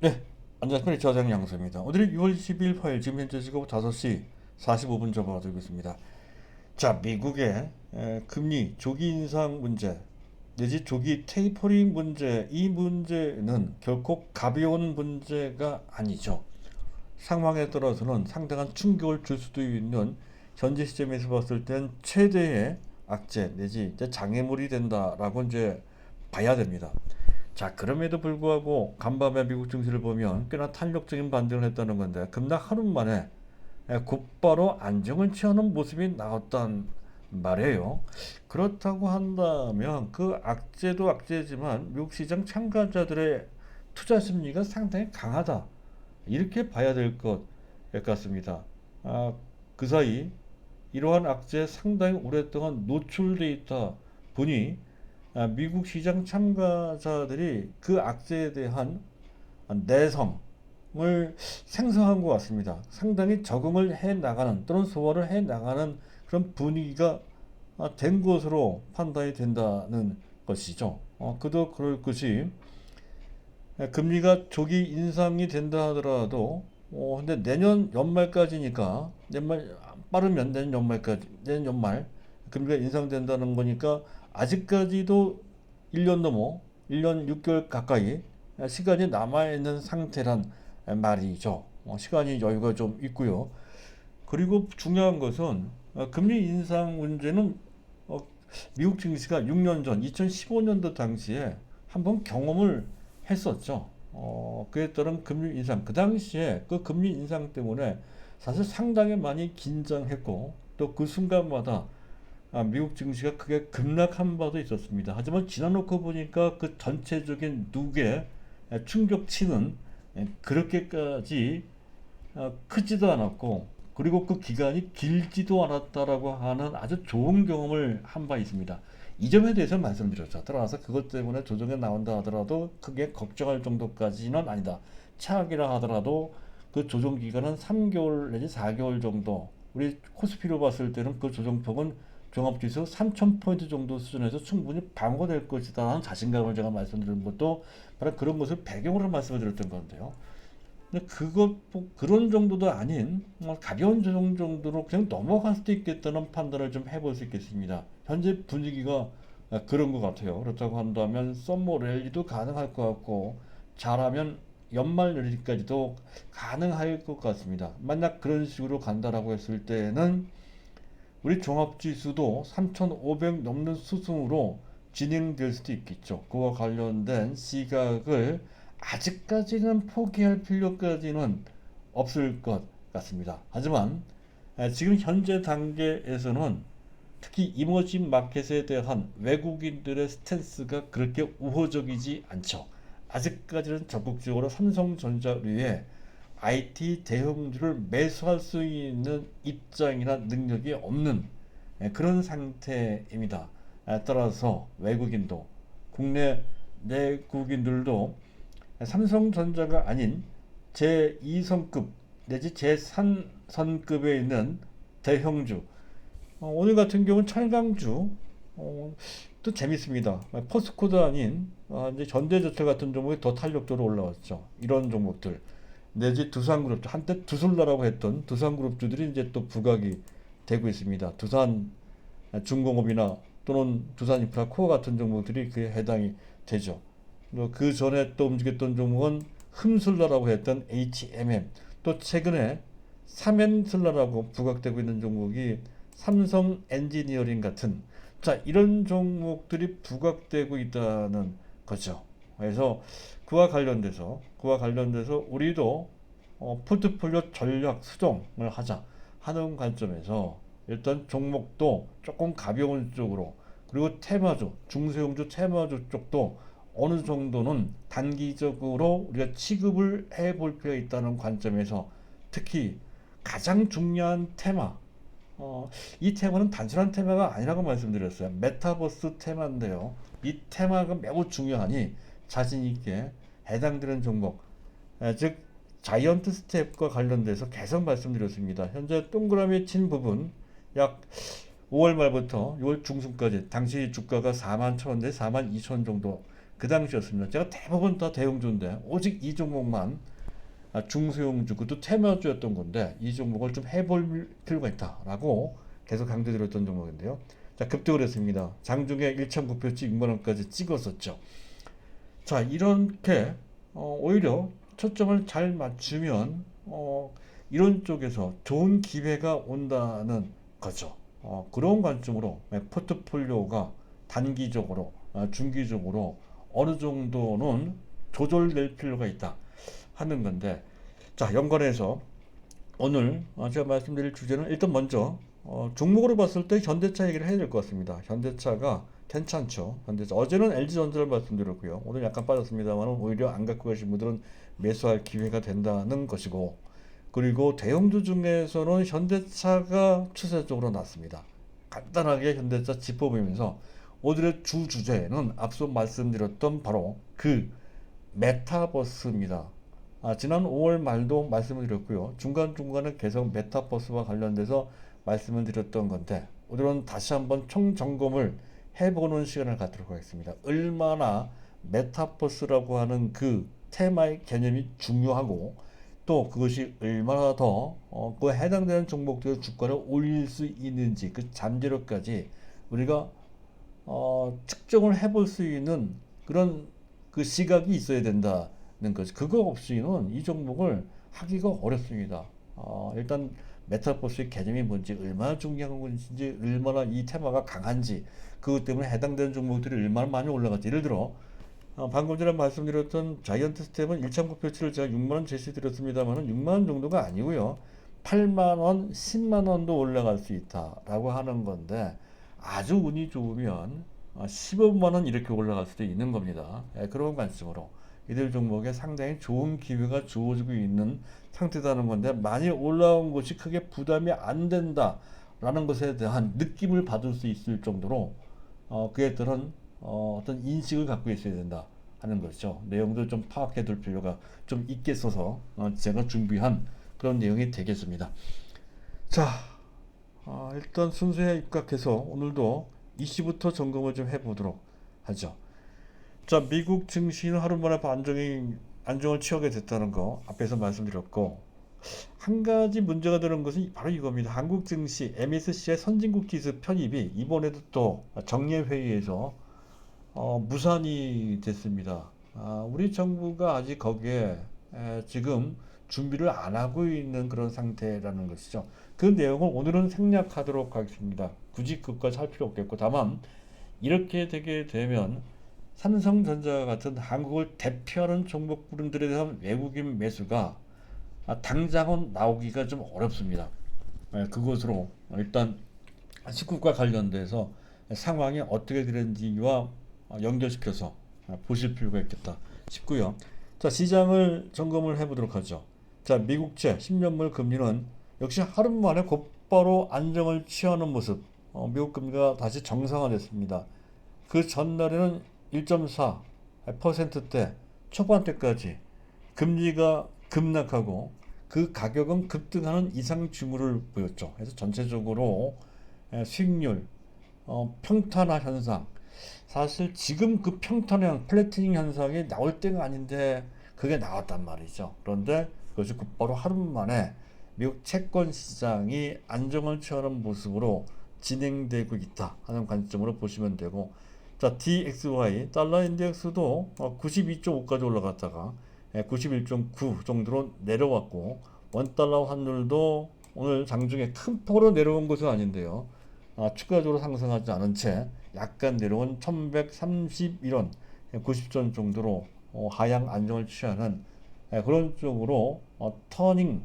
네, 안녕하십니까. 저장 양수입니다. 오늘은 6월 20일 화요일, 지금 현재 시각 5시 45분 접어들고 있습니다. 자, 미국의 금리 조기 인상 문제 내지 조기 테이퍼링 문제, 이 문제는 결코 가벼운 문제가 아니죠. 상황에 따라서는 상당한 충격을 줄 수도 있는, 현재 시점에서 봤을 땐 최대의 악재 내지 이제 장애물이 된다라고 이제 봐야 됩니다. 자, 그럼에도 불구하고 간밤에 미국 증시를 보면 꽤나 탄력적인 반등을 했다는 건데, 급락 하루 만에 곧바로 안정을 취하는 모습이 나왔단 말이에요. 그렇다고 한다면 그 악재도 악재지만 미국 시장 참가자들의 투자 심리가 상당히 강하다, 이렇게 봐야 될 것 같습니다. 그 사이 이러한 악재에 상당히 오랫동안 노출돼 있다 보니 미국 시장 참가자들이 그 악재에 대한 내성을 생성한 것 같습니다. 상당히 적응을 해 나가는 또는 소화를 해 나가는 그런 분위기가 된 것으로 판단이 된다는 것이죠. 그도 그럴 것이, 금리가 조기 인상이 된다 하더라도 근데 내년 연말까지니까, 연말 빠르면 내년 연말까지, 내년 연말 금리가 인상된다는 거니까 아직까지도 1년 넘어 1년 6개월 가까이 시간이 남아 있는 상태란 말이죠. 시간이 여유가 좀 있고요. 그리고 중요한 것은 금리 인상 문제는 어, 미국 증시가 6년 전 2015년도 당시에 한번 경험을 했었죠. 그에 따른 금리 인상, 그 당시에 그 금리 인상 때문에 사실 상당히 많이 긴장했고, 또 그 순간마다 미국 증시가 크게 급락한 바도 있었습니다. 하지만 지나놓고 보니까 그 전체적인 누계 충격치는 그렇게까지 크지도 않았고, 그리고 그 기간이 길지도 않았다라고 하는 아주 좋은 경험을 한 바 있습니다. 이 점에 대해서 말씀드렸죠. 따라서 그것 때문에 조정에 나온다 하더라도 크게 걱정할 정도까지는 아니다. 최악이라 하더라도 그 조정 기간은 3개월 내지 4개월 정도. 우리 코스피로 봤을 때는 그 조정폭은 종합지수 3,000포인트 정도 수준에서 충분히 방어될 것이다 하는 자신감을 제가 말씀드린 것도 바로 그런 것을 배경으로 말씀을 드렸던 건데요. 근데 그것 그런 정도도 아닌 가벼운 조정 정도로 그냥 넘어갈 수도 있겠다는 판단을 좀 해볼 수 있겠습니다. 현재 분위기가 그런 것 같아요. 그렇다고 한다면 썸머 랠리도 가능할 것 같고, 잘하면 연말 랠리까지도 가능할 것 같습니다. 만약 그런 식으로 간다라고 했을 때는 우리 종합지수도 3,500 넘는 수순으로 진행될 수도 있겠죠. 그와 관련된 시각을 아직까지는 포기할 필요까지는 없을 것 같습니다. 하지만 지금 현재 단계에서는 특히 이머징 마켓에 대한 외국인들의 스탠스가 그렇게 우호적이지 않죠. 아직까지는 적극적으로 삼성전자류의 IT 대형주를 매수할 수 있는 입장이나 능력이 없는 그런 상태입니다. 따라서 외국인도, 국내 내국인들도 삼성전자가 아닌 제2성급 내지 제3선급에 있는 대형주, 오늘 같은 경우는 철강주, 또 재밌습니다. 포스코도 아닌 이제 현대제철 같은 종목이 더 탄력적으로 올라왔죠. 이런 종목들 내지 두산그룹, 한때 두술라라고 했던 두산그룹주들이 이제 또 부각이 되고 있습니다. 두산 중공업이나 또는 두산인프라코어 같은 종목들이 그에 해당이 되죠. 그 전에 또 움직였던 종목은 흠슬라라고 했던 HMM, 또 최근에 삼엔슬라라고 부각되고 있는 종목이 삼성 엔지니어링 같은, 자, 이런 종목들이 부각되고 있다는 거죠. 그래서 그와 관련돼서 우리도 포트폴리오 전략 수정을 하자 하는 관점에서 일단 종목도 조금 가벼운 쪽으로, 그리고 테마주, 중소형주 테마주 쪽도 어느 정도는 단기적으로 우리가 취급을 해볼 필요가 있다는 관점에서, 특히 가장 중요한 테마, 이 테마는 단순한 테마가 아니라고 말씀드렸어요. 메타버스 테마인데요. 이 테마가 매우 중요하니 자신 있게 해당되는 종목, 즉 자이언트 스텝과 관련돼서 계속 말씀드렸습니다. 현재 동그라미 친 부분, 약 5월 말부터 6월 중순까지 당시 주가가 4만 1천원대 4만 2천 정도 그 당시였습니다. 제가 대부분 다 대형주인데 오직 이 종목만 중소형주, 그것도 테마주였던 건데 이 종목을 좀 해볼 필요가 있다라고 계속 강조드렸던 종목인데요. 자, 급등을 했습니다. 장중에 1,900치 6만원까지 찍었었죠. 자, 이렇게 오히려 초점을 잘 맞추면 이런 쪽에서 좋은 기회가 온다는 거죠. 그런 관점으로 포트폴리오가 단기적으로, 중기적으로 어느 정도는 조절될 필요가 있다 하는 건데, 자, 연관해서 오늘 제가 말씀드릴 주제는 일단 먼저 종목으로 봤을 때 현대차 얘기를 해야 될 것 같습니다. 현대차가 괜찮죠. 현대차 어제는 LG전자를 말씀드렸고요. 오늘 약간 빠졌습니다만 오히려 안 갖고 계신 분들은 매수할 기회가 된다는 것이고, 그리고 대형주 중에서는 현대차가 추세적으로 났습니다. 간단하게 현대차 짚어보면서 오늘의 주 주제는 앞서 말씀드렸던 바로 그 메타버스입니다. 지난 5월 말도 말씀을 드렸고요. 중간중간에 계속 메타버스와 관련돼서 말씀을 드렸던 건데 오늘은 다시 한번 총점검을 해보는 시간을 갖도록 하겠습니다. 얼마나 메타버스라고 하는 그 테마의 개념이 중요하고 또 그것이 얼마나 더 그 해당되는 종목들의 주가를 올릴 수 있는지 그 잠재력까지 우리가 측정을 해볼 수 있는 그런 그 시각이 있어야 된다는 거죠. 그거 없이는 이 종목을 하기가 어렵습니다. 일단 메타버스의 개념이 뭔지, 얼마나 중요한 건지, 얼마나 이 테마가 강한지, 그것 때문에 해당되는 종목들이 얼마나 많이 올라갈지. 예를 들어 방금 전에 말씀드렸던 자이언트 스텝은 1,900치를 제가 6만원 제시드렸습니다만 6만원 정도가 아니고요. 8만원, 10만원도 올라갈 수 있다라고 하는 건데 아주 운이 좋으면 15만원 이렇게 올라갈 수도 있는 겁니다. 그런 관점으로 이들 종목에 상당히 좋은 기회가 주어지고 있는 상태라는 건데 많이 올라온 것이 크게 부담이 안 된다라는 것에 대한 느낌을 받을 수 있을 정도로 그에 따른 어떤 인식을 갖고 있어야 된다 하는 것이죠. 내용도 좀 파악해 둘 필요가 좀 있겠어서 제가 준비한 그런 내용이 되겠습니다. 자, 일단 순서에 입각해서 오늘도 이슈부터 점검을 좀 해보도록 하죠. 자, 미국 증시는 하루 만에 안정을 취하게 됐다는 거 앞에서 말씀드렸고, 한 가지 문제가 되는 것은 바로 이겁니다. 한국 증시 MSCI 선진국 지수 편입이 이번에도 또 정례회의에서 무산이 됐습니다. 우리 정부가 아직 거기에 지금 준비를 안 하고 있는 그런 상태라는 것이죠. 그 내용을 오늘은 생략하도록 하겠습니다. 굳이 그것까지 할 필요 없겠고, 다만 이렇게 되게 되면 삼성전자 같은 한국을 대표하는 종목들에 대한 외국인 매수가 당장은 나오기가 좀 어렵습니다. 그것으로 일단 식국과 관련돼서 상황이 어떻게 되는지와 연결시켜서 보실 필요가 있겠다 싶고요. 자, 시장을 점검을 해보도록 하죠. 자, 미국채 10년물 금리는 역시 하루 만에 곧바로 안정을 취하는 모습. 미국 금리가 다시 정상화됐습니다. 그 전날에는 1.4%대 초반대까지 금리가 급락하고 그 가격은 급등하는 이상 징후를 보였죠. 그래서 전체적으로 수익률 평탄화 현상, 사실 지금 그 평탄화 플래티닝 현상이 나올 때가 아닌데 그게 나왔단 말이죠. 그런데 그것이 곧바로 하루 만에 미국 채권 시장이 안정을 취하는 모습으로 진행되고 있다 하는 관점으로 보시면 되고, 자, DXY 달러 인덱스도 92.5까지 올라갔다가 91.9 정도로 내려왔고, 원달러 환율도 오늘 장중에 큰 폭으로 내려온 것은 아닌데요. 추가적으로 상승하지 않은 채 약간 내려온 1131원 90전 정도로 하향 안정을 취하는 그런 쪽으로 터닝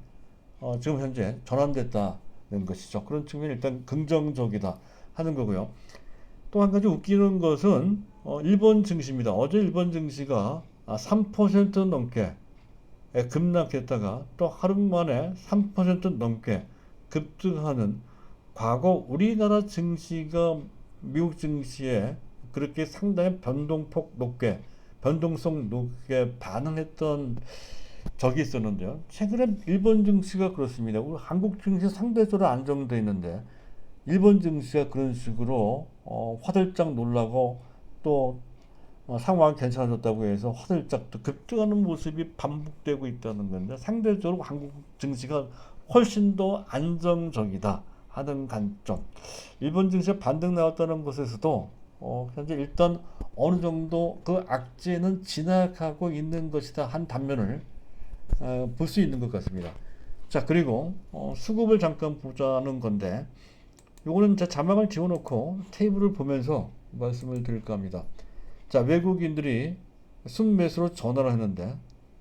지금 현재 전환됐다는 것이죠. 그런 측면이 일단 긍정적이다 하는 거고요. 또 한 가지 웃기는 것은 일본 증시입니다. 어제 일본 증시가 3% 넘게 급락했다가 또 하루 만에 3% 넘게 급등하는, 과거 우리나라 증시가 미국 증시에 그렇게 상당히 변동성 높게 반응했던 적이 있었는데요. 최근에 일본 증시가 그렇습니다. 우리 한국 증시 상대적으로 안정되어 있는데 일본 증시가 그런 식으로 화들짝 놀라고 또 상황이 괜찮아졌다고 해서 화들짝 또 급등하는 모습이 반복되고 있다는 건데 상대적으로 한국 증시가 훨씬 더 안정적이다 하는 관점. 일본 증시가 반등 나왔다는 것에서도 현재 일단 어느 정도 그 악재는 지나가고 있는 것이다 한 단면을 볼 수 있는 것 같습니다. 자, 그리고 수급을 잠깐 보자는 건데 요거는 제 자막을 지워놓고 테이블을 보면서 말씀을 드릴까 합니다. 자, 외국인들이 순매수로 전환을 했는데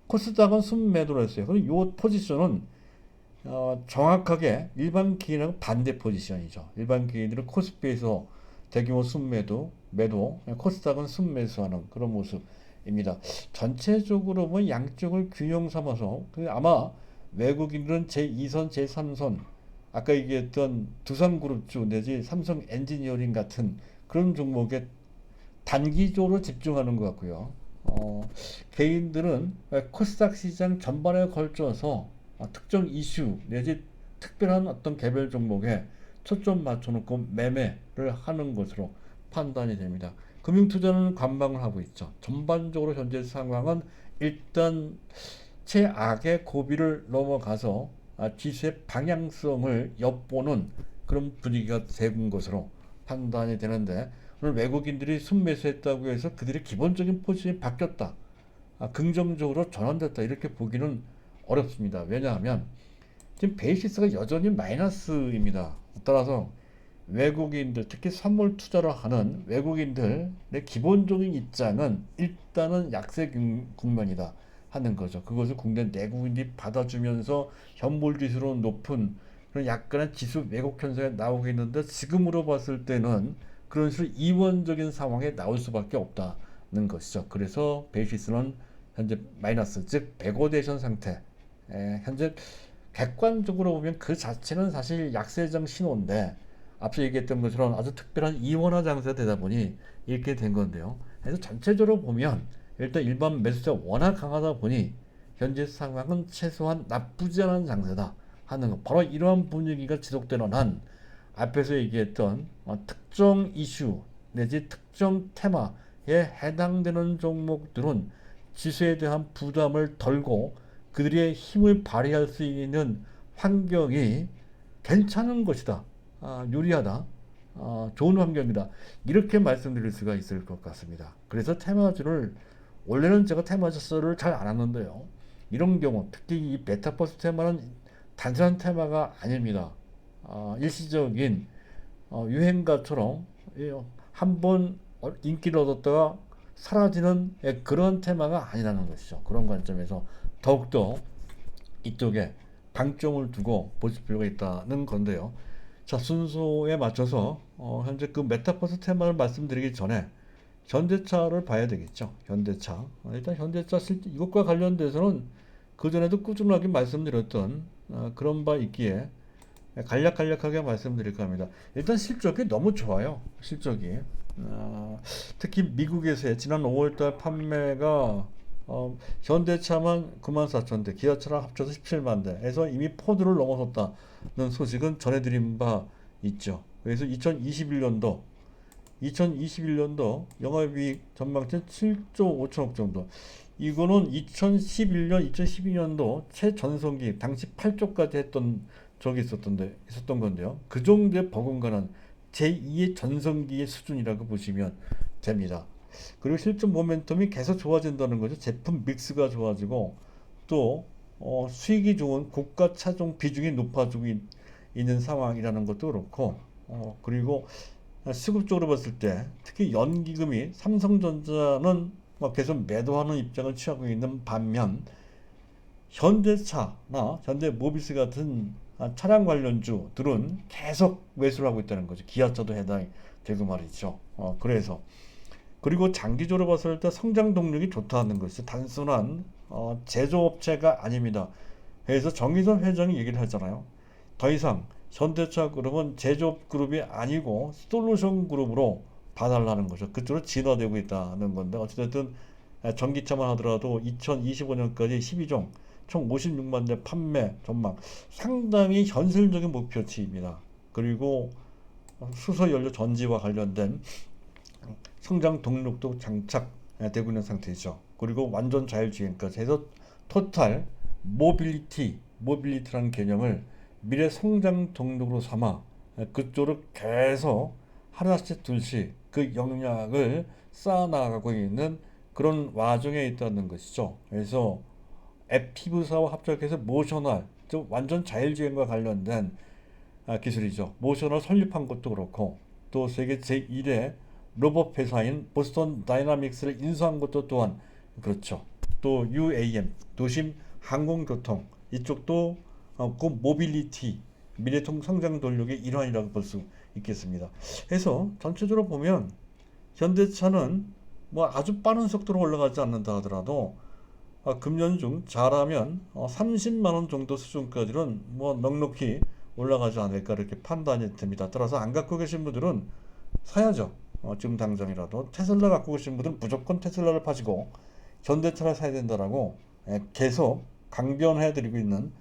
코스닥은 순매도를 했어요. 그럼 이 포지션은 정확하게 일반 개인하고 반대 포지션이죠. 일반 개인들은 코스피에서 대규모 순매도, 매도, 코스닥은 순매수하는 그런 모습입니다. 전체적으로 뭐 양쪽을 균형 삼아서 아마 외국인들은 제2선, 제3선 아까 얘기했던 두산그룹주 내지 삼성 엔지니어링 같은 그런 종목에 단기적으로 집중하는 것 같고요. 개인들은 코스닥 시장 전반에 걸쳐서 특정 이슈 내지 특별한 어떤 개별 종목에 초점 맞춰놓고 매매를 하는 것으로 판단이 됩니다. 금융투자는 관망을 하고 있죠. 전반적으로 현재 상황은 일단 최악의 고비를 넘어가서 지수의 방향성을 엿보는 그런 분위기가 된 것으로 판단이 되는데 오늘 외국인들이 순매수했다고 해서 그들의 기본적인 포지션이 바뀌었다. 긍정적으로 전환됐다. 이렇게 보기는 어렵습니다. 왜냐하면 지금 베이시스가 여전히 마이너스입니다. 따라서 외국인들, 특히 선물 투자를 하는 외국인들의 기본적인 입장은 일단은 약세 국면이다 하는 거죠. 그것을 국내 내국인들이 받아주면서 현물지수로 높은 그런 약간의 지수 왜곡 현상이 나오고 있는데 지금으로 봤을 때는 그런 식으로 이원적인 상황에 나올 수밖에 없다는 것이죠. 그래서 베이시스는 현재 마이너스, 즉 백오데이션 상태. 현재 객관적으로 보면 그 자체는 사실 약세장 신호인데 앞서 얘기했던 것처럼 아주 특별한 이원화 장세가 되다 보니 이렇게 된 건데요. 그래서 전체적으로 보면 일단 일반 매수세가 워낙 강하다 보니 현재 상황은 최소한 나쁘지 않은 장세다 하는 것. 바로 이러한 분위기가 지속되는 한 앞에서 얘기했던 특정 이슈 내지 특정 테마에 해당되는 종목들은 지수에 대한 부담을 덜고 그들의 힘을 발휘할 수 있는 환경이 괜찮은 것이다. 유리하다. 좋은 환경이다. 이렇게 말씀드릴 수가 있을 것 같습니다. 그래서 테마주를 원래는 제가 테마주를 잘 안 하는데요. 이런 경우 특히 이 메타버스 테마는 단순한 테마가 아닙니다. 일시적인 유행가처럼 한번 인기를 얻었다가 사라지는 그런 테마가 아니라는 것이죠. 그런 관점에서 더욱더 이쪽에 방점을 두고 보실 필요가 있다는 건데요. 자, 순서에 맞춰서 현재 그 메타버스 테마를 말씀드리기 전에 현대차를 봐야 되겠죠. 현대차. 일단 현대차 이것과 관련돼서는 그전에도 꾸준하게 말씀드렸던 그런 바 있기에 간략하게 말씀드릴까 합니다. 일단 실적이 너무 좋아요. 실적이. 특히 미국에서의 지난 5월달 판매가 현대차만 94,000대, 기아차랑 합쳐서 17만 대에서 이미 포드를 넘어섰다는 소식은 전해드린 바 있죠. 그래서 2021년도 영업이익 전망치 7조 5천억 정도. 이거는 2011년, 2012년도 최전성기 당시 8조까지 했던 적이 있었던 건데요. 그 정도의 버금가는 제2의 전성기의 수준이라고 보시면 됩니다. 그리고 실적 모멘텀이 계속 좋아진다는 거죠. 제품 믹스가 좋아지고 또 수익이 좋은 고가 차종 비중이 높아지고 있는 상황이라는 것도 그렇고 그리고 수급적으로 봤을 때 특히 연기금이 삼성전자는 계속 매도하는 입장을 취하고 있는 반면 현대차나 현대모비스 같은 차량 관련주들은 계속 매수를 하고 있다는 거죠. 기아차도 해당이 되고 말이죠. 그리고 장기적으로 봤을 때 성장 동력이 좋다는 것이 단순한 제조업체가 아닙니다. 그래서 정의선 회장이 얘기를 하잖아요. 더 이상 현대차 그룹은 제조업 그룹이 아니고 솔루션 그룹으로 봐달라는 거죠. 그쪽으로 진화되고 있다는 건데 어찌됐든 전기차만 하더라도 2025년까지 12종 총 56만 대 판매 전망 상당히 현실적인 목표치입니다. 그리고 수소연료 전지와 관련된 성장 동력도 장착 되고 있는 상태죠. 그리고 완전 자율주행까지 해서 토탈 모빌리티라는 개념을 미래 성장 동력으로 삼아 그쪽으로 계속 하나씩 둘씩 그 영향을 쌓아나가고 있는 그런 와중에 있다는 것이죠. 그래서 애피브사와 합작해서 모셔널, 즉 완전 자율주행과 관련된 기술이죠. 모셔널 설립한 것도 그렇고 또 세계 제1의 로봇 회사인 보스턴 다이나믹스를 인수한 것도 또한 그렇죠. 또 UAM, 도심 항공교통 이쪽도 그 모빌리티, 미래통 성장 동력의 일환이라고 볼 수 있겠습니다. 그래서 전체적으로 보면 현대차는 뭐 아주 빠른 속도로 올라가지 않는다 하더라도 금년 중 잘하면 30만 원 정도 수준까지는 뭐 넉넉히 올라가지 않을까 이렇게 판단이 됩니다. 따라서 안 갖고 계신 분들은 사야죠. 지금 당장이라도 테슬라 갖고 계신 분들은 무조건 테슬라를 파시고 현대차를 사야 된다라고 계속 강변해드리고 있는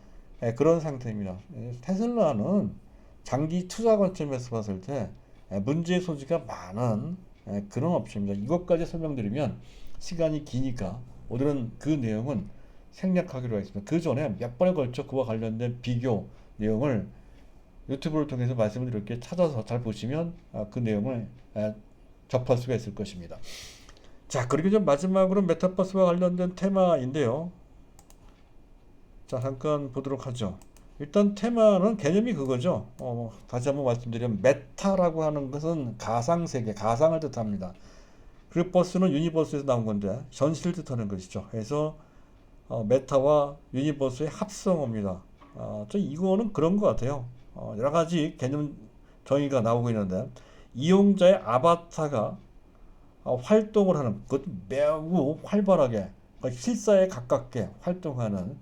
그런 상태입니다. 테슬라는 장기 투자 관점에서 봤을 때 문제의 소지가 많은 그런 업체입니다. 이것까지 설명드리면 시간이 기니까 오늘은 그 내용은 생략하기로 하겠습니다. 그 전에 몇 번에 걸쳐 그와 관련된 비교 내용을 유튜브를 통해서 말씀을 이렇게 찾아서 잘 보시면 그 내용을 접할 수가 있을 것입니다. 자, 그리고 좀 마지막으로 메타버스와 관련된 테마인데요. 자, 잠깐 보도록 하죠. 일단 테마는 개념이 그거죠. 다시 한번 말씀드리면 메타라고 하는 것은 가상세계, 가상을 뜻합니다. 그리고 버스는 유니버스에서 나온 건데 현실을 뜻하는 것이죠. 그래서 메타와 유니버스의 합성어입니다. 이거는 그런 것 같아요. 여러 가지 개념 정의가 나오고 있는데 이용자의 아바타가 활동을 하는 것 매우 활발하게 실사에 가깝게 활동하는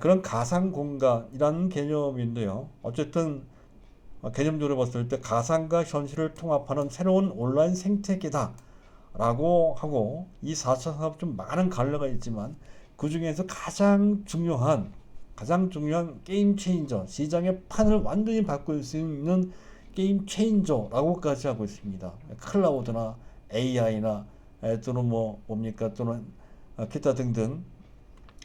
그런 가상 공간이라는 개념인데요. 어쨌든 개념적으로 봤을 때 가상과 현실을 통합하는 새로운 온라인 생태계다 라고 하고 이 4차 산업 좀 많은 갈래가 있지만 그 중에서 가장 중요한 게임 체인저, 시장의 판을 완전히 바꿀 수 있는 게임 체인저라고까지 하고 있습니다. 클라우드나 AI나 또는 또는 기타 등등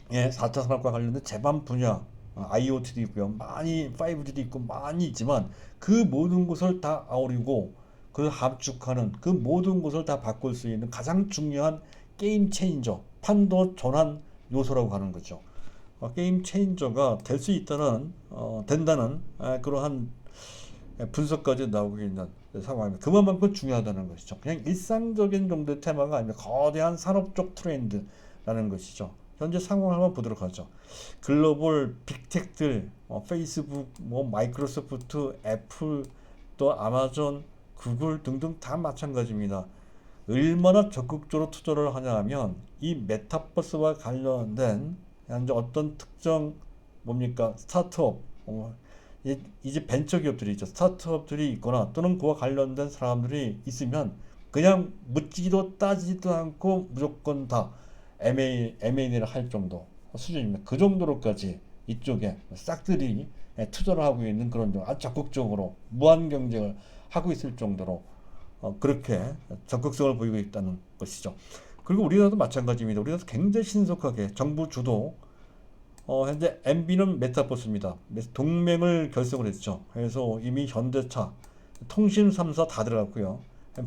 4차 산업과 관련된 제반 분야 IoT도 있고요. 많이 5G도 있고 많이 있지만 그 모든 것을 다 아우르고 그 합축하는 그 모든 것을 다 바꿀 수 있는 가장 중요한 게임 체인저, 판도 전환 요소라고 하는 거죠. 게임 체인저가 될 수 있다는 된다는 그러한 분석까지 나오고 있는 상황입니다. 그만큼 중요하다는 것이죠. 그냥 일상적인 정도의 테마가 아니라 거대한 산업적 트렌드라는 것이죠. 현재 상황을 한번 보도록 하죠. 글로벌 빅텍들, 페이스북, 마이크로소프트, 애플, 또 아마존, 구글 등등 다 마찬가지입니다. 얼마나 적극적으로 투자를 하냐 하면 이 메타버스와 관련된 현재 어떤 특정 스타트업, 이제 벤처기업들이 있죠. 스타트업들이 있거나 또는 그와 관련된 사람들이 있으면 그냥 묻지도 따지지도 않고 무조건 다 M&A를 할 정도 수준입니다. 그 정도로까지 이쪽에 싹들이 투자를 하고 있는 그런 아주 적극적으로 무한 경쟁을 하고 있을 정도로 그렇게 적극성을 보이고 있다는 것이죠. 그리고 우리나라도 마찬가지입니다. 우리나라도 굉장히 신속하게 정부 주도 현재 MB는 메타버스입니다. 동맹을 결성을 했죠. 그래서 이미 현대차, 통신 3사 다 들어갔고요.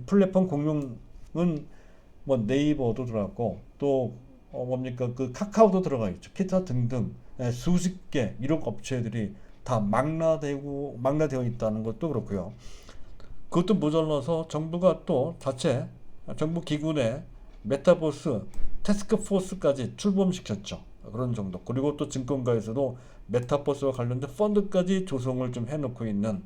플랫폼 공룡은 네이버도 들어갔고 또 그 카카오도 들어가 있죠. 기타 등등 수십 개 1억 업체들이 다 망라되어 있다는 것도 그렇고요. 그것도 모자라서 정부가 또 자체 정부 기관의 메타버스 태스크포스까지 출범시켰죠. 그런 정도. 그리고 또 증권가에서도 메타버스와 관련된 펀드까지 조성을 좀 해놓고 있는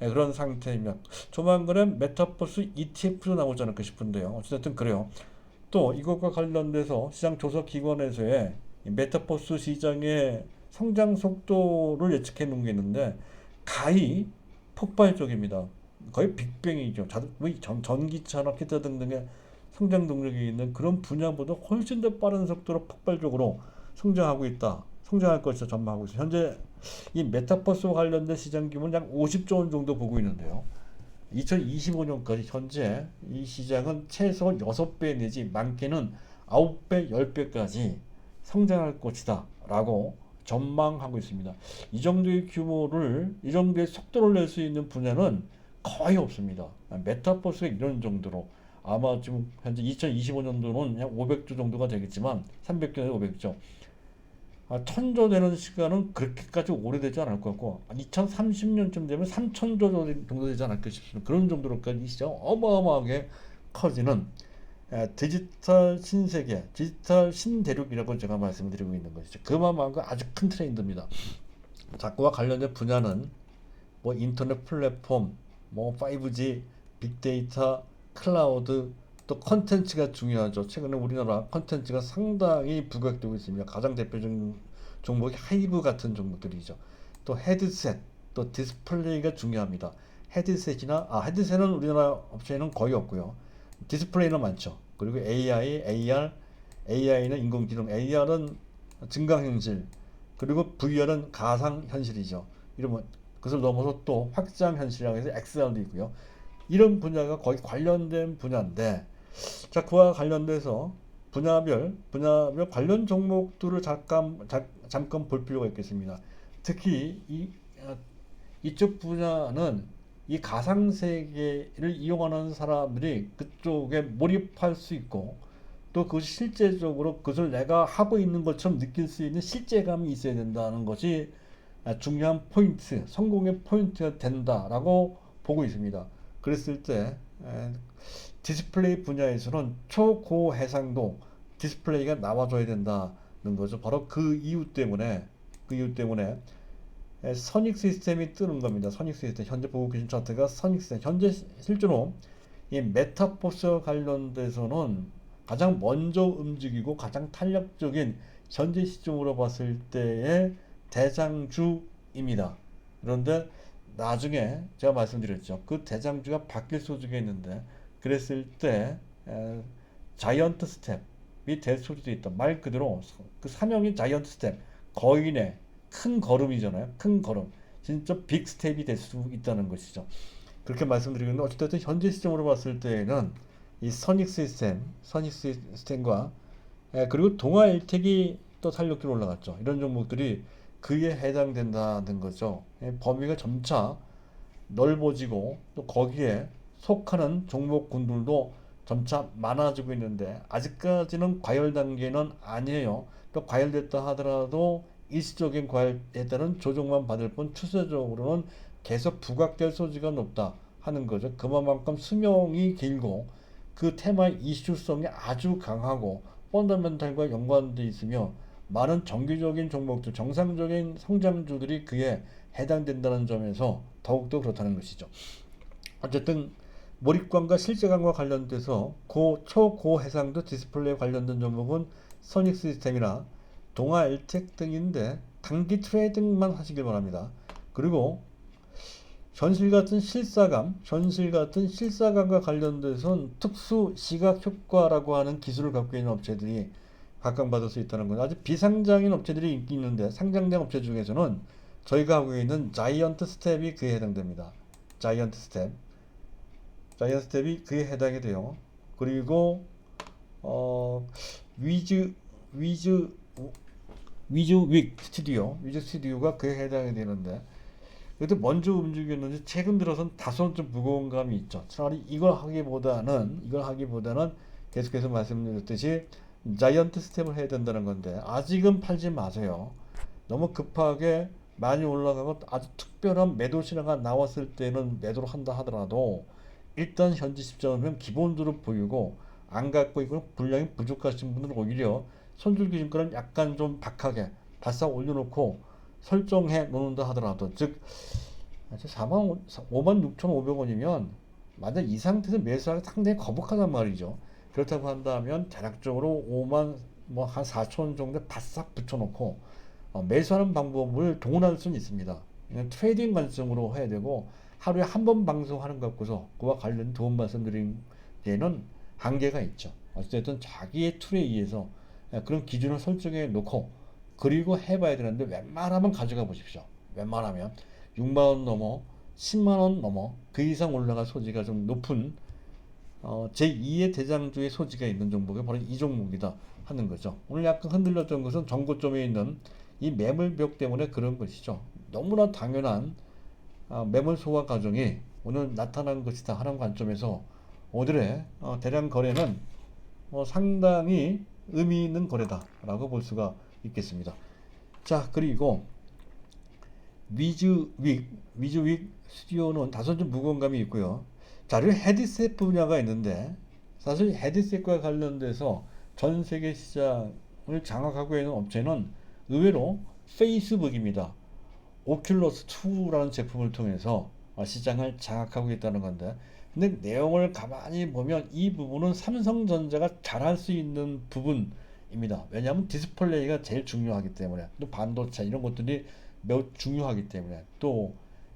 그런 상태이며 조만간에 메타버스 ETF도 나오지 않을까 싶은데요. 어쨌든 그래요. 또 이것과 관련돼서 시장 조사 기관에서의 메타버스 시장의 성장 속도를 예측해 놓은 게 있는데 가히 폭발적입니다. 거의 빅뱅이죠. 전기차나 기타 등등의 성장 동력이 있는 그런 분야보다 훨씬 더 빠른 속도로 폭발적으로 성장할 것이다 전망하고 있어요. 현재 이 메타버스와 관련된 시장 규모는 약 50조 원 정도 보고 있는데요. 2025년까지 현재 이 시장은 최소 6배 내지 많게는 9배, 10배까지 성장할 것이다 라고 전망하고 있습니다. 이 정도의 규모를, 이 정도의 속도를 낼 수 있는 분야는 거의 없습니다. 메타버스가 이런 정도로 아마 지금 현재 2025년도는 약 500조 정도가 되겠지만 300조에서 500조 1000조 되는 시간은 그렇게까지 오래되지 않을 것 같고 2030년쯤 되면 3000조 정도 되지 않을까 싶습니다. 그런 정도로까지 이 시장 어마어마하게 커지는 디지털 신세계, 디지털 신대륙이라고 제가 말씀드리고 있는 것이죠. 그만큼 아주 큰 트렌드입니다. 자, 그와 관련된 분야는 뭐 인터넷 플랫폼, 뭐 5G, 빅데이터, 클라우드, 또 컨텐츠가 중요하죠. 최근에 우리나라 컨텐츠가 상당히 부각되고 있습니다. 가장 대표적인 종목이 하이브 같은 종목들이죠. 또 헤드셋, 또 디스플레이가 중요합니다. 헤드셋은 우리나라 업체에는 거의 없고요. 디스플레이는 많죠. 그리고 AI, AR, AI는 인공지능, AR은 증강현실, 그리고 VR은 가상현실이죠. 이러면 그것을 넘어서 또 확장현실이라고 해서 XR도 있고요. 이런 분야가 거의 관련된 분야인데, 자, 그와 관련돼서 분야별 관련 종목들을 잠깐 볼 필요가 있겠습니다. 특히 이쪽 분야는 이 가상세계를 이용하는 사람들이 그쪽에 몰입할 수 있고 또 그것이 실제적으로 그것을 내가 하고 있는 것처럼 느낄 수 있는 실제감이 있어야 된다는 것이 중요한 포인트, 성공의 포인트가 된다라고 보고 있습니다. 그랬을 때 디스플레이 분야에서는 초고해상도 디스플레이가 나와줘야 된다는 거죠. 바로 그 이유 때문에 선익 시스템이 뜨는 겁니다. 선익 시스템, 현재 보고 계신 차트가 선익 시스템. 현재 실제로 이 메타버스 관련돼서는 가장 먼저 움직이고 가장 탄력적인 현재 시점으로 봤을 때의 대장주입니다. 그런데 나중에 제가 말씀드렸죠. 그 대장주가 바뀔 소지가 있는데 그랬을 때 자이언트 스텝이 될 수도 있다. 말 그대로 그 사명이 자이언트 스텝, 거인의 큰 걸음이잖아요. 큰 걸음. 진짜 빅 스텝이 될 수 있다는 것이죠. 그렇게 말씀드리는데 어쨌든 현재 시점으로 봤을 때는 이 선익 시스템과 그리고 동아 일텍이 또 탄력적으로 올라갔죠. 이런 종목들이 그에 해당된다는 거죠. 범위가 점차 넓어지고 또 거기에 속하는 종목군들도 점차 많아지고 있는데 아직까지는 과열 단계는 아니에요. 또 과열됐다 하더라도 일시적인 과열에 따른 조정만 받을 뿐 추세적으로는 계속 부각될 소지가 높다 하는 거죠. 그만큼 수명이 길고 그 테마의 이슈성이 아주 강하고 펀더멘탈과 연관되어 있으며 많은 정기적인 종목들, 정상적인 성장주들이 그에 해당된다는 점에서 더욱더 그렇다는 것이죠. 어쨌든 몰입감과 실제감과 관련돼서 초고해상도 디스플레이 관련된 종목은 선익 시스템이나 동아 엘텍 등인데 단기 트레이딩만 하시길 바랍니다. 그리고 현실 같은 실사감과 관련돼서는 특수 시각 효과라고 하는 기술을 갖고 있는 업체들이 각광받을 수 있다는 건 아주 비상장인 업체들이 인기 있는데 상장된 업체 중에서는 저희가 하고 있는 자이언트 스텝이 그에 해당됩니다. 자이언트 스텝이 그에 해당이 돼요. 그리고 위즈 위즈 스튜디오가 그에 해당이 되는데 그래도 먼저 움직였는지 최근 들어선 다소 좀 무거운 감이 있죠. 차라리 이걸 하기보다는 계속해서 말씀드렸듯이 자이언트 스텝을 해야 된다는 건데 아직은 팔지 마세요. 너무 급하게 많이 올라가고 아주 특별한 매도 신호가 나왔을 때는 매도를 한다 하더라도 일단 현재 시점은 기본적으로 보이고 안 갖고 있고 분량이 부족하신 분들은 오히려 손절 기준가를 약간 좀 박하게 바싹 올려놓고 설정해 놓는다 하더라도 즉 56,500원이면 만약 이 상태에서 매수하기 상당히 거북하단 말이죠. 그렇다고 한다면 대략적으로 5만 뭐 한 4천 정도 바싹 붙여놓고 매수하는 방법을 동원할 수는 있습니다. 트레이딩 관점으로 해야 되고 하루에 한 번 방송하는 것 같고서 그와 관련 도움 말씀드린 데는 한계가 있죠. 어쨌든 자기의 툴에 의해서 그런 기준을 설정해 놓고 그리고 해봐야 되는데 웬만하면 가져가 보십시오. 웬만하면 6만원 넘어 10만 원 넘어 그 이상 올라갈 소지가 좀 높은 제2의 대장주의 소지가 있는 종목이 바로 이 종목이다 하는 거죠. 오늘 약간 흔들렸던 것은 전고점에 있는 이 매물벽 때문에 그런 것이죠. 너무나 당연한 매물 소화 과정이 오늘 나타난 것이다 하는 관점에서 오늘의 대량 거래는 상당히 의미 있는 거래다라고 볼 수가 있겠습니다. 자, 그리고 위즈윅 스튜디오는 다소 좀 무거운 감이 있고요. 자, 그리고 헤드셋 분야가 있는데 사실 헤드셋과 관련돼서 전 세계 시장을 장악하고 있는 업체는 의외로 페이스북입니다. 오큘러스 2라는 제품을 통해서 시장을 장악하고 있다는 건데, 근데 내용을 가만히 보면 이 부분은 삼성전자가 잘할 수 있는 부분입니다. 왜냐하면 디스플레이가 제일 중요하기 때문에, 또 반도체 이런 것들이 매우 중요하기 때문에, 또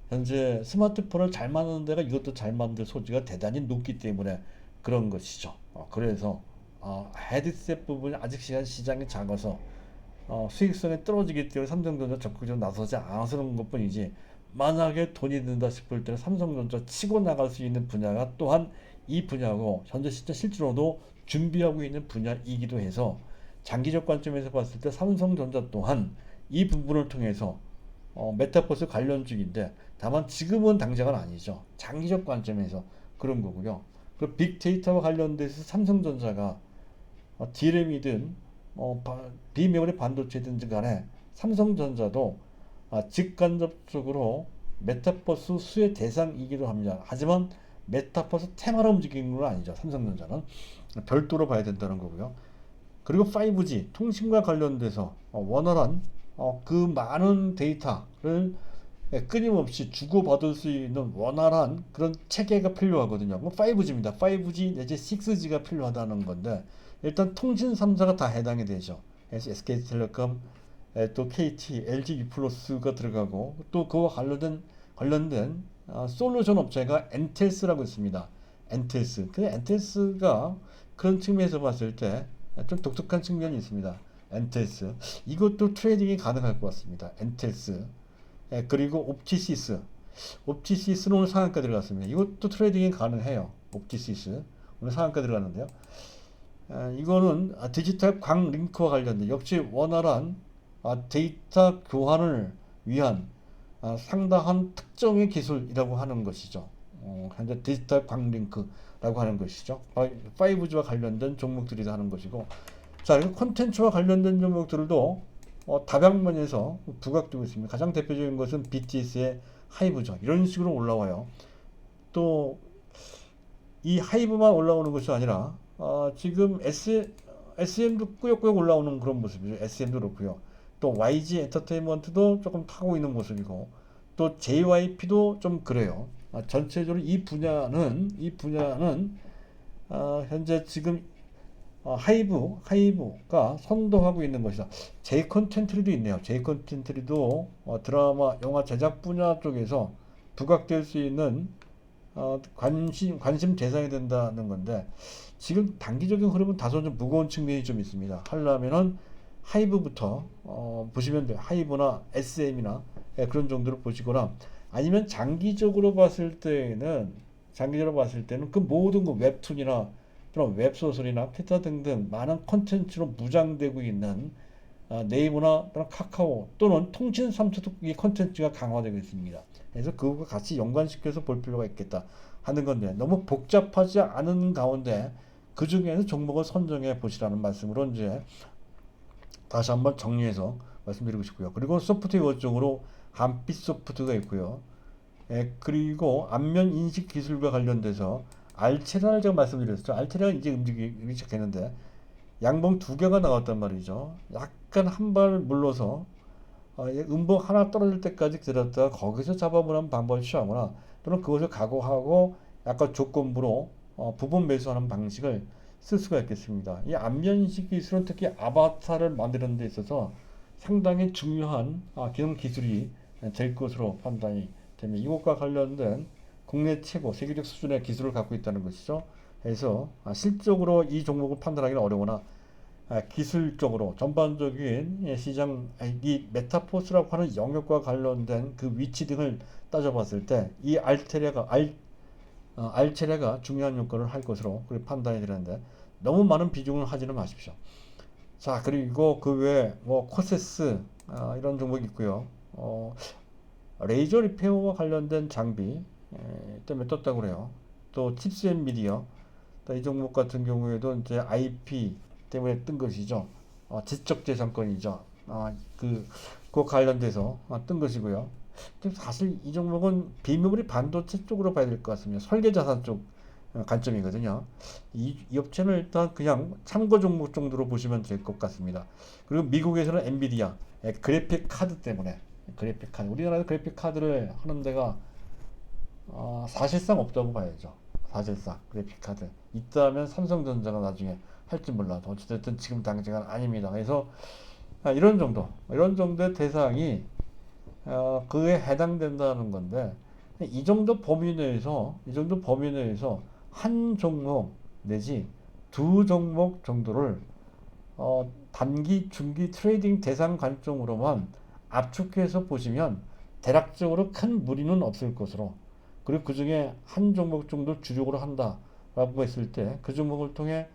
현재 스마트폰을 잘 만드는 데가 이것도 잘 만들 소지가 대단히 높기 때문에 그런 것이죠. 그래서 헤드셋 부분이 아직 시장이 작아서 수익성이 떨어지기 때문에 삼성전자 적극적으로 나서지 않아서는 것뿐이지, 만약에 돈이 든다 싶을 때는 삼성전자 치고 나갈 수 있는 분야가 또한 이 분야고 현재 실제로도 준비하고 있는 분야이기도 해서 장기적 관점에서 봤을 때 삼성전자 또한 이 부분을 통해서 메타버스 관련주인데, 다만 지금은 당장은 아니죠. 장기적 관점에서 그런 거고요. 그 빅데이터와 관련돼서 삼성전자가 D램이든 비메모리 반도체든지 간에 삼성전자도 직간접적으로 메타버스 수혜 대상이기도 합니다. 하지만 메타버스 테마로 움직이는 건 아니죠. 삼성전자는 별도로 봐야 된다는 거고요. 그리고 5G 통신과 관련돼서 원활한 그 많은 데이터를 끊임없이 주고받을 수 있는 원활한 그런 체계가 필요하거든요. 5G입니다. 5G 내지 6G가 필요하다는 건데, 일단 통신 3사가 다 해당이 되죠. 그래서 SK텔레콤, 또 KT, LG U+가 들어가고, 또 그와 관련된 솔루션 업체가 엔텔스라고 있습니다. 엔텔스. 그 엔텔스가 그런 측면에서 봤을 때 좀 독특한 측면이 있습니다. 엔텔스. 이것도 트레이딩이 가능할 것 같습니다. 엔텔스. 그리고 옵티시스는 오늘 상한가 들어갔습니다. 이것도 트레이딩이 가능해요. 옵티시스 오늘 상한가 들어갔는데요. 이거는 디지털 광 링크와 관련된 역시 원활한 데이터 교환을 위한 상당한 특정의 기술이라고 하는 것이죠. 현재 디지털 광 링크라고 하는 것이죠. 5G와 관련된 종목들이 하는 것이고, 자, 그리고 콘텐츠와 관련된 종목들도 다방면에서 부각되고 있습니다. 가장 대표적인 것은 BTS의 하이브죠. 이런 식으로 올라와요. 또 이 하이브만 올라오는 것이 아니라 지금 SM도 꾸역꾸역 올라오는 그런 모습이죠. SM도 그렇고요. 또 YG 엔터테인먼트도 조금 타고 있는 모습이고, 또 JYP도 좀 그래요. 전체적으로 이 분야는 현재 지금 하이브가 선도하고 있는 것이다. J 컨텐츠리도 있네요. J 컨텐츠리도 드라마, 영화 제작 분야 쪽에서 부각될 수 있는 관심 대상이 된다는 건데, 지금 단기적인 흐름은 다소 좀 무거운 측면이 좀 있습니다. 하려면은 하이브부터 보시면 돼요. 하이브나 SM이나 그런 정도로 보시거나, 아니면 장기적으로 봤을 때는 그 모든 그 웹툰이나 그런 웹소설이나 기타 등등 많은 콘텐츠로 무장되고 있는 네이버나 또는 카카오 또는 통신 3사도 이 콘텐츠가 강화되고 있습니다. 그래서 그것과 같이 연관시켜서 볼 필요가 있겠다 하는 건데, 너무 복잡하지 않은 가운데 그 중에서 종목을 선정해 보시라는 말씀으로 이제 다시 한번 정리해서 말씀드리고 싶고요. 그리고 소프트웨어 쪽으로 한빛 소프트가 있고요. 그리고 안면 인식 기술과 관련돼서 알테라를 제가 말씀드렸죠. 알테라가 이제 움직이기 시작했는데 양봉 두 개가 나왔단 말이죠. 약간 한 발 물러서 음봉 하나 떨어질 때까지 기다렸다가 거기서 잡아보는 방법을 취하거나, 또는 그것을 각오하고 약간 조건부로 부분 매수하는 방식을 쓸 수가 있겠습니다. 이 안면식 기술은 특히 아바타를 만드는 데 있어서 상당히 중요한 기능 기술이 될 것으로 판단이 됩니다. 이것과 관련된 국내 최고 세계적 수준의 기술을 갖고 있다는 것이죠. 그래서 실적으로 이 종목을 판단하기는 어려우나 기술적으로 전반적인 시장 이 메타포스라고 하는 영역과 관련된 그 위치 등을 따져봤을 때 이 알테레가 중요한 요건을 할 것으로 그렇게 판단이 되는데 너무 많은 비중을 하지는 마십시오. 자, 그리고 그 외에 뭐 코세스 이런 종목이 있고요. 레이저 리페어와 관련된 장비 때문에 떴다고 그래요. 또 칩스 앤 미디어 이 종목 같은 경우에도 이제 IP 때문에 뜬 것이죠. 지적재산권이죠. 그 관련돼서 뜬 것이고요. 사실 이 종목은 비메모리 반도체 쪽으로 봐야 될 것 같습니다. 설계자산 쪽 관점이거든요. 이 업체는 일단 그냥 참고 종목 정도로 보시면 될 것 같습니다. 그리고 미국에서는 엔비디아 그래픽 카드 때문에 그래픽 카드 우리나라에서 그래픽 카드를 하는 데가 사실상 없다고 봐야죠. 사실상 그래픽 카드 있다면 삼성전자가 나중에 할지 몰라도 어쨌든 지금 당장은 아닙니다. 그래서 이런 정도의 대상이 그에 해당된다는 건데 이 정도 범위 내에서 한 종목 내지 두 종목 정도를 단기, 중기 트레이딩 대상 관점으로만 압축해서 보시면 대략적으로 큰 무리는 없을 것으로 그리고 그 중에 한 종목 정도 주력으로 한다라고 했을 때 그 종목을 통해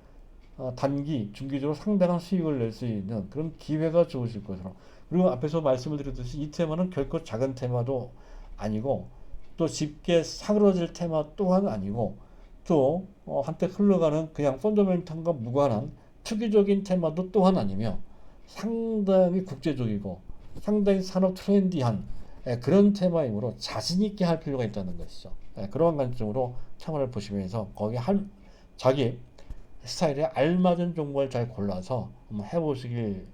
단기, 중기적으로 상당한 수익을 낼 수 있는 그런 기회가 좋으실 것으로 그리고 앞에서 말씀을 드렸듯이 이 테마는 결코 작은 테마도 아니고 또 쉽게 사그러질 테마 또한 아니고 또 한때 흘러가는 그냥 펀더멘탈과 무관한 투기적인 테마도 또한 아니며 상당히 국제적이고 상당히 산업 트렌디한 그런 테마이므로 자신 있게 할 필요가 있다는 것이죠. 그러한 관점으로 테마를 보시면서 거기에 자기 스타일에 알맞은 종목을 잘 골라서 한번 해보시길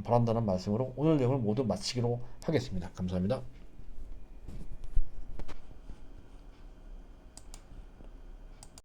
바란다는 말씀으로 오늘 내용을 모두 마치기로 하겠습니다. 감사합니다.